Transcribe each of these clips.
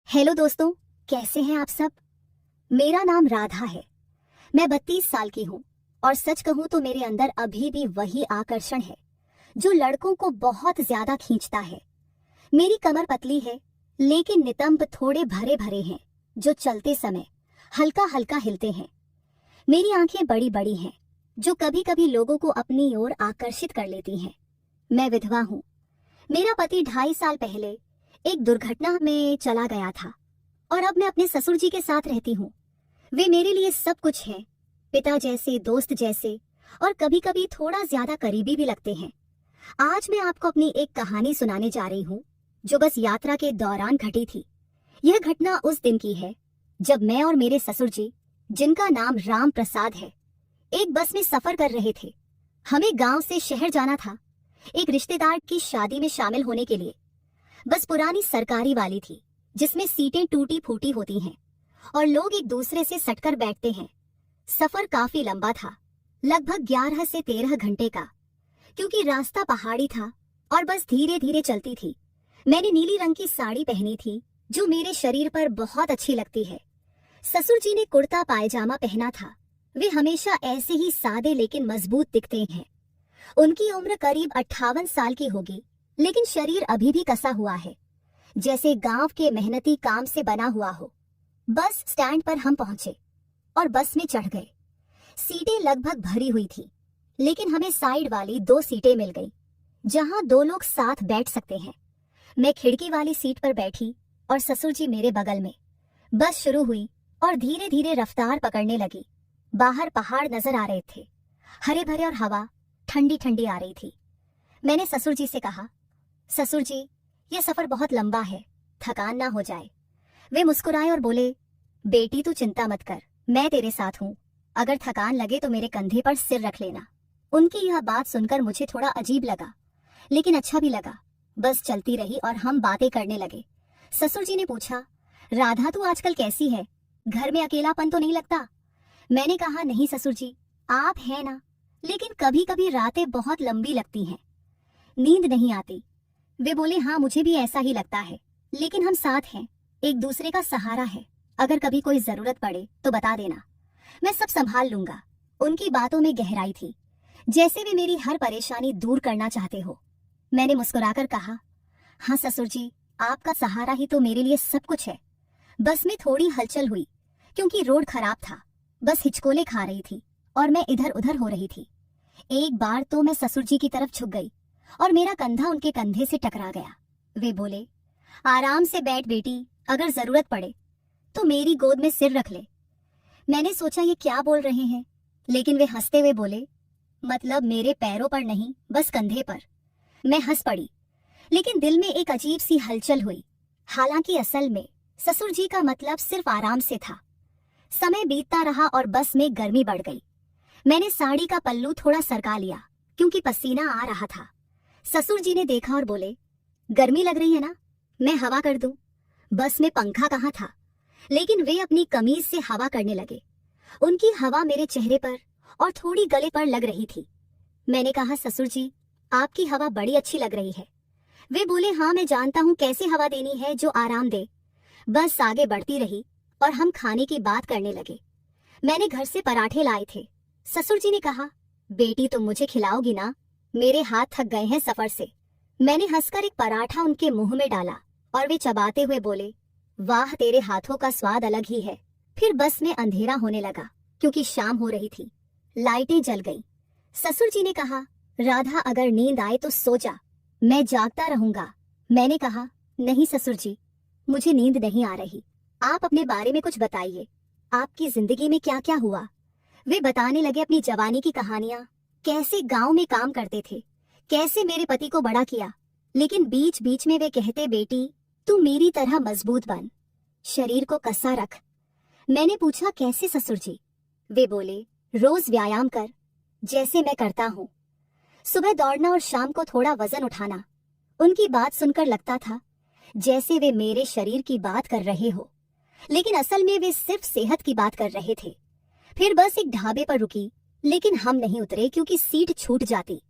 Hello दोस्तों, कैसे हैं आप सब। मेरा नाम राधा है। मैं 32 साल की हूँ और सच कहूँ तो मेरे अंदर अभी भी वही आकर्षण है जो लड़कों को बहुत ज्यादा खींचता है। मेरी कमर पतली है लेकिन नितंब थोड़े भरे भरे हैं जो चलते समय हल्का हल्का हिलते हैं। मेरी आंखें बड़ी बड़ी हैं जो कभी कभी लोगों को अपनी ओर आकर्षित कर लेती हैं। मैं विधवा हूँ। मेरा पति 2.5 साल पहले एक दुर्घटना में चला गया था और अब मैं अपने ससुर जी के साथ रहती हूँ। वे मेरे लिए सब कुछ हैं, पिता जैसे, दोस्त जैसे और कभी कभी थोड़ा ज्यादा करीबी भी लगते हैं। आज मैं आपको अपनी एक कहानी सुनाने जा रही हूँ जो बस यात्रा के दौरान घटी थी। यह घटना उस दिन की है जब मैं और मेरे ससुर जी, जिनका नाम राम प्रसाद है, एक बस में सफर कर रहे थे। हमें गांव से शहर जाना था, एक रिश्तेदार की शादी में शामिल होने के लिए। बस पुरानी सरकारी वाली थी जिसमें सीटें टूटी फूटी होती हैं और लोग एक दूसरे से सटकर बैठते हैं। सफर काफी लंबा था, लगभग 11 से 13 घंटे का, क्योंकि रास्ता पहाड़ी था और बस धीरे धीरे चलती थी। मैंने नीली रंग की साड़ी पहनी थी जो मेरे शरीर पर बहुत अच्छी लगती है। ससुर जी ने कुर्ता पायजामा पहना था। वे हमेशा ऐसे ही सादे लेकिन मजबूत दिखते हैं। उनकी उम्र करीब 58 साल की होगी लेकिन शरीर अभी भी कसा हुआ है, जैसे गांव के मेहनती काम से बना हुआ हो। बस स्टैंड पर हम पहुंचे और बस में चढ़ गए। सीटें लगभग भरी हुई थी लेकिन हमें साइड वाली 2 सीटें मिल गई जहां 2 लोग साथ बैठ सकते हैं। मैं खिड़की वाली सीट पर बैठी और ससुर जी मेरे बगल में। बस शुरू हुई और धीरे धीरे रफ्तार पकड़ने लगी। बाहर पहाड़ नजर आ रहे थे, हरे भरे, और हवा ठंडी ठंडी आ रही थी। मैंने ससुर जी से कहा, ससुर जी, यह सफर बहुत लंबा है, थकान ना हो जाए। वे मुस्कुराए और बोले, बेटी तू चिंता मत कर, मैं तेरे साथ हूँ। अगर थकान लगे तो मेरे कंधे पर सिर रख लेना। उनकी यह बात सुनकर मुझे थोड़ा अजीब लगा लेकिन अच्छा भी लगा। बस चलती रही और हम बातें करने लगे। ससुर जी ने पूछा, राधा तू आजकल कैसी है, घर में अकेलापन तो नहीं लगता। मैंने कहा, नहीं ससुर जी, आप हैं ना, लेकिन कभी कभी रातें बहुत लंबी लगती हैं, नींद नहीं आती। वे बोले, हाँ मुझे भी ऐसा ही लगता है, लेकिन हम साथ हैं, एक दूसरे का सहारा है। अगर कभी कोई जरूरत पड़े तो बता देना, मैं सब संभाल लूंगा। उनकी बातों में गहराई थी, जैसे वे मेरी हर परेशानी दूर करना चाहते हो। मैंने मुस्कुराकर कहा, हाँ ससुर जी, आपका सहारा ही तो मेरे लिए सब कुछ है। बस में थोड़ी हलचल हुई क्योंकि रोड खराब था। बस हिचकोले खा रही थी और मैं इधर उधर हो रही थी। एक बार तो मैं ससुर जी की तरफ झुक गई और मेरा कंधा उनके कंधे से टकरा गया। वे बोले, आराम से बैठ बेटी, अगर जरूरत पड़े तो मेरी गोद में सिर रख ले। मैंने सोचा ये क्या बोल रहे हैं, लेकिन वे हंसते हुए बोले, मतलब मेरे पैरों पर नहीं, बस कंधे पर। मैं हंस पड़ी लेकिन दिल में एक अजीब सी हलचल हुई। हालांकि असल में ससुर जी का मतलब सिर्फ आराम से था। समय बीतता रहा और बस में गर्मी बढ़ गई। मैंने साड़ी का पल्लू थोड़ा सरका लिया क्योंकि पसीना आ रहा था। ससुर जी ने देखा और बोले, गर्मी लग रही है ना, मैं हवा कर दूं। बस में पंखा कहाँ था, लेकिन वे अपनी कमीज से हवा करने लगे। उनकी हवा मेरे चेहरे पर और थोड़ी गले पर लग रही थी। मैंने कहा, ससुर जी, आपकी हवा बड़ी अच्छी लग रही है। वे बोले, हाँ मैं जानता हूँ कैसे हवा देनी है जो आराम दे। बस आगे बढ़ती रही और हम खाने की बात करने लगे। मैंने घर से पराठे लाए थे। ससुर जी ने कहा, बेटी तुम मुझे खिलाओगी ना, मेरे हाथ थक गए हैं सफर से। मैंने हंसकर एक पराठा उनके मुंह में डाला और वे चबाते हुए बोले, वाह तेरे हाथों का स्वाद अलग ही है। फिर बस में अंधेरा होने लगा क्योंकि शाम हो रही थी। लाइटें जल गई। ससुर जी ने कहा, राधा अगर नींद आए तो सो जा, मैं जागता रहूंगा। मैंने कहा, नहीं ससुर जी, मुझे नींद नहीं आ रही। आप अपने बारे में कुछ बताइए, आपकी जिंदगी में क्या क्या हुआ। वे बताने लगे अपनी जवानी की कहानियां, कैसे गांव में काम करते थे, कैसे मेरे पति को बड़ा किया। लेकिन बीच बीच में वे कहते, बेटी तू मेरी तरह मजबूत बन, शरीर को कसा रख। मैंने पूछा, कैसे ससुर जी। वे बोले, रोज व्यायाम कर, जैसे मैं करता हूँ। सुबह दौड़ना और शाम को थोड़ा वजन उठाना। उनकी बात सुनकर लगता था जैसे वे मेरे शरीर की बात कर रहे हो, लेकिन असल में वे सिर्फ सेहत की बात कर रहे थे। फिर बस एक ढाबे पर रुकी लेकिन हम नहीं उतरे क्योंकि सीट छूट जाती।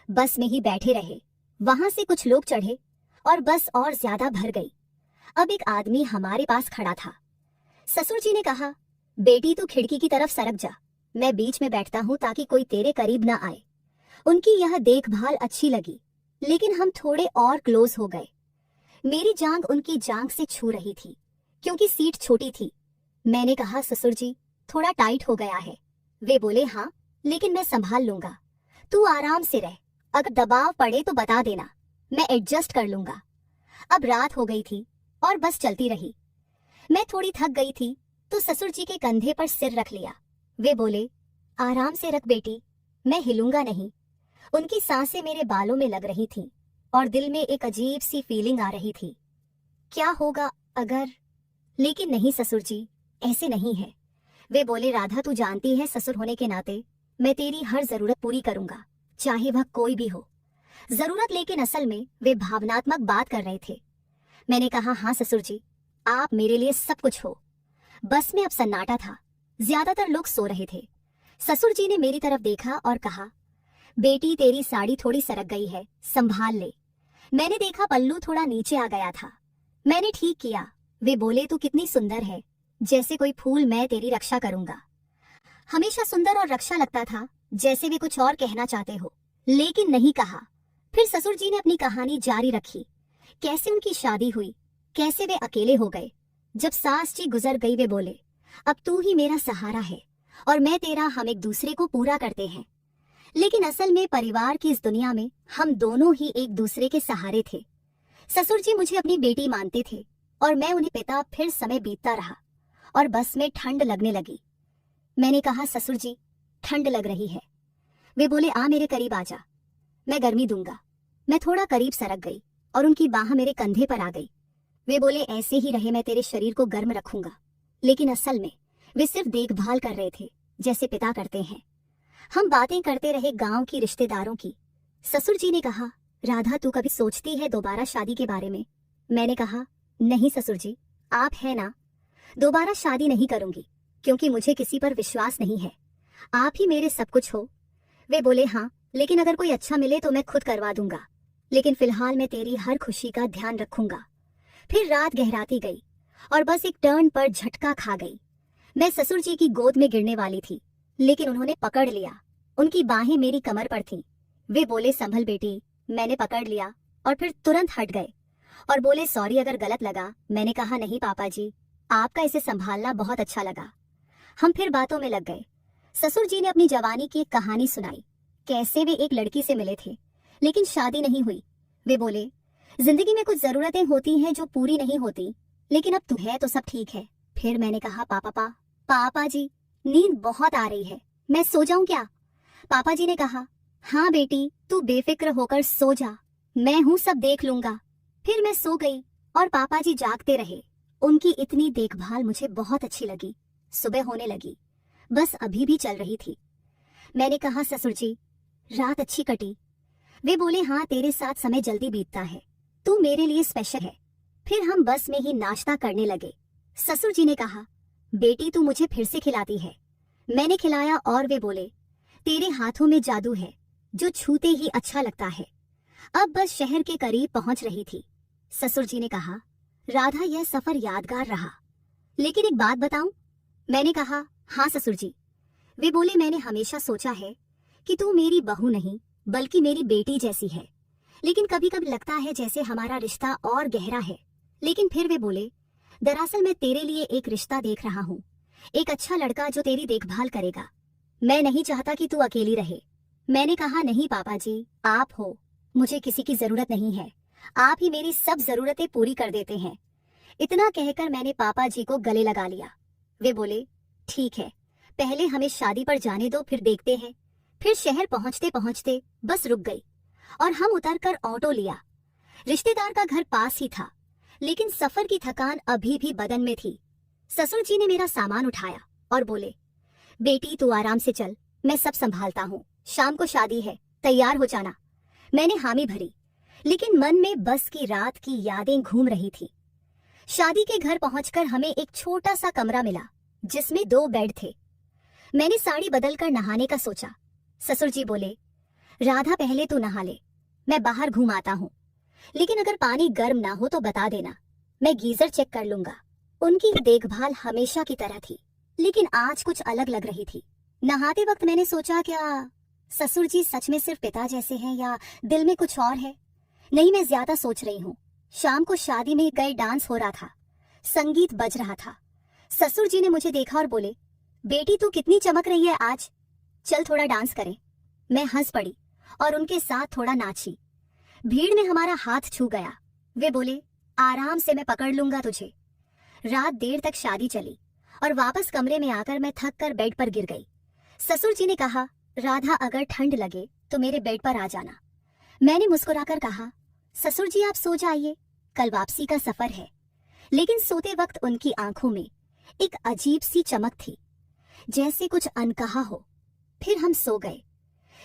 बस में ही बैठे रहे। वहां से कुछ लोग चढ़े और बस और ज्यादा भर गई। अब एक आदमी हमारे पास खड़ा था। ससुर जी ने कहा, बेटी तू खिड़की की तरफ सरक जा, मैं बीच में बैठता हूँ ताकि कोई तेरे करीब ना आए। उनकी यह देखभाल अच्छी लगी, लेकिन हम थोड़े और क्लोज हो गए। मेरी जांघ उनकी जांघ से छू रही थी क्योंकि सीट छोटी थी। मैंने कहा, ससुर जी थोड़ा टाइट हो गया है। वे बोले, हाँ लेकिन मैं संभाल लूंगा, तू आराम से रह, अगर दबाव पड़े तो बता देना, मैं एडजस्ट कर लूंगा। अब रात हो गई थी और बस चलती रही। मैं थोड़ी थक गई थी तो ससुर जी के कंधे पर सिर रख लिया। वे बोले, आराम से रख बेटी, मैं हिलूंगा नहीं। उनकी सांसें मेरे बालों में लग रही थीं और दिल में एक अजीब सी फीलिंग आ रही थी। क्या होगा अगर? लेकिन नहीं ससुर जी, ऐसे नहीं है। वे बोले, राधा तू जानती है ससुर होने के नाते मैं तेरी हर जरूरत पूरी करूंगा, चाहे वह कोई भी हो। जरूरत, लेकिन असल में वे भावनात्मक बात कर रहे थे। मैंने कहा, हाँ ससुर जी, आप मेरे लिए सब कुछ हो। बस में अब सन्नाटा था, ज्यादातर लोग सो रहे थे। ससुर जी ने मेरी तरफ देखा और कहा, बेटी तेरी साड़ी थोड़ी सरक गई है, संभाल ले। मैंने देखा पल्लू थोड़ा नीचे आ गया था। मैंने ठीक किया। वे बोले, तू कितनी सुंदर है, जैसे कोई फूल, मैं तेरी रक्षा करूंगा। हमेशा सुंदर और रक्षा लगता था, जैसे वे कुछ और कहना चाहते हो, लेकिन नहीं कहा। फिर ससुर जी ने अपनी कहानी जारी रखी, कैसे उनकी शादी हुई, कैसे वे अकेले हो गए। जब सास जी गुजर गई वे बोले, अब तू ही मेरा सहारा है और मैं तेरा, हम एक दूसरे को पूरा करते हैं। लेकिन असल में परिवार की इस दुनिया में हम दोनों ही एक दूसरे के सहारे थे। ससुर जी मुझे अपनी बेटी मानते थे और मैं उन्हें पिता। फिर समय बीतता रहा और बस में ठंड लगने लगी। मैंने कहा, ससुर जी ठंड लग रही है। वे बोले, आ मेरे करीब आ जा, मैं गर्मी दूंगा। मैं थोड़ा करीब सरक गई और उनकी बाह मेरे कंधे पर आ गई। वे बोले, ऐसे ही रहे, मैं तेरे शरीर को गर्म रखूंगा। लेकिन असल में वे सिर्फ देखभाल कर रहे थे, जैसे पिता करते हैं। हम बातें करते रहे गांव की, रिश्तेदारों की। ससुर जी ने कहा, राधा तू कभी सोचती है दोबारा शादी के बारे में? मैंने कहा, नहीं ससुर जी, आप है ना, दोबारा शादी नहीं करूंगी, क्योंकि मुझे किसी पर विश्वास नहीं है, आप ही मेरे सब कुछ हो। वे बोले, हाँ लेकिन अगर कोई अच्छा मिले तो मैं खुद करवा दूंगा, लेकिन फिलहाल मैं तेरी हर खुशी का ध्यान रखूंगा। फिर रात गहराती गई और बस एक टर्न पर झटका खा गई। मैं ससुर जी की गोद में गिरने वाली थी, लेकिन उन्होंने पकड़ लिया। उनकी बाहें मेरी कमर पर थीं। वे बोले, संभल बेटी। मैंने पकड़ लिया और फिर तुरंत हट गए और बोले, सॉरी अगर गलत लगा। मैंने कहा, नहीं पापा जी, आपका इसे संभालना बहुत अच्छा लगा। हम फिर बातों में लग गए। ससुर जी ने अपनी जवानी की एक कहानी सुनाई, कैसे वे एक लड़की से मिले थे लेकिन शादी नहीं हुई। वे बोले, जिंदगी में कुछ जरूरतें होती हैं जो पूरी नहीं होती, लेकिन अब तू है तो सब ठीक है। फिर मैंने कहा, पापा जी नींद बहुत आ रही है, मैं सो जाऊं क्या? पापा जी ने कहा, हाँ बेटी तू बेफिक्र होकर सो जा, मैं हूं, सब देख लूंगा। फिर मैं सो गई और पापा जी जागते रहे। उनकी इतनी देखभाल मुझे बहुत अच्छी लगी। सुबह होने लगी, बस अभी भी चल रही थी। मैंने कहा, ससुर जी रात अच्छी कटी? वे बोले, हाँ तेरे साथ समय जल्दी बीतता है, तू मेरे लिए स्पेशल है। फिर हम बस में ही नाश्ता करने लगे। ससुर जी ने कहा, बेटी तू मुझे फिर से खिलाती है। मैंने खिलाया और वे बोले, तेरे हाथों में जादू है जो छूते ही अच्छा लगता है। अब बस शहर के करीब पहुंच रही थी। ससुर जी ने कहा, राधा यह सफर यादगार रहा, लेकिन एक बात बताऊं? मैंने कहा, हाँ ससुर जी। वे बोले, मैंने हमेशा सोचा है कि तू मेरी बहू नहीं बल्कि मेरी बेटी जैसी है, लेकिन कभी कभी लगता है जैसे हमारा रिश्ता और गहरा है। लेकिन फिर वे बोले, दरअसल मैं तेरे लिए एक रिश्ता देख रहा हूँ, एक अच्छा लड़का जो तेरी देखभाल करेगा। मैं नहीं चाहता कि तू अकेली रहे। मैंने कहा, नहीं पापा जी, आप हो, मुझे किसी की जरूरत नहीं है, आप ही मेरी सब जरूरतें पूरी कर देते हैं। इतना कहकर मैंने पापा जी को गले लगा लिया। वे बोले, ठीक है, पहले हमें शादी पर जाने दो, फिर देखते हैं। फिर शहर पहुंचते पहुंचते बस रुक गई और हम उतरकर ऑटो लिया। रिश्तेदार का घर पास ही था, लेकिन सफर की थकान अभी भी बदन में थी। ससुर जी ने मेरा सामान उठाया और बोले, बेटी तू आराम से चल, मैं सब संभालता हूँ, शाम को शादी है, तैयार हो जाना। मैंने हामी भरी, लेकिन मन में बस की रात की यादें घूम रही थी। शादी के घर पहुंचकर हमें एक छोटा सा कमरा मिला जिसमें 2 बेड थे। मैंने साड़ी बदलकर नहाने का सोचा। ससुर जी बोले, राधा पहले तू नहा ले, मैं बाहर घूम आता हूँ, लेकिन अगर पानी गर्म ना हो तो बता देना, मैं गीजर चेक कर लूंगा। उनकी देखभाल हमेशा की तरह थी, लेकिन आज कुछ अलग लग रही थी। नहाते वक्त मैंने सोचा, क्या ससुर जी सच में सिर्फ पिता जैसे हैं या दिल में कुछ और है? नहीं, मैं ज्यादा सोच रही हूँ। शाम को शादी में गए डांस हो रहा था, संगीत बज रहा था। ससुर जी ने मुझे देखा और बोले, बेटी तू कितनी चमक रही है आज, चल थोड़ा डांस करें। मैं हंस पड़ी और उनके साथ थोड़ा नाची। भीड़ में हमारा हाथ छू गया। वे बोले, आराम से, मैं पकड़ लूंगा तुझे। रात देर तक शादी चली और वापस कमरे में आकर मैं थक कर बेड पर गिर गई। ससुर जी ने कहा, राधा अगर ठंड लगे तो मेरे बेड पर आ जाना। मैंने मुस्कुराकर कहा, ससुर जी आप सो जाइए, कल वापसी का सफर है। लेकिन सोते वक्त उनकी आंखों में एक अजीब सी चमक थी, जैसे कुछ अनकहा हो। फिर हम सो गए।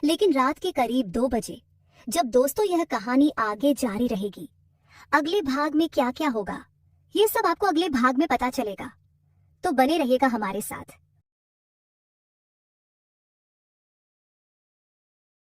लेकिन रात के करीब 2 बजे, जब दोस्तों यह कहानी आगे जारी रहेगी। अगले भाग में क्या क्या होगा ये सब आपको अगले भाग में पता चलेगा, तो बने रहिएगा हमारे साथ।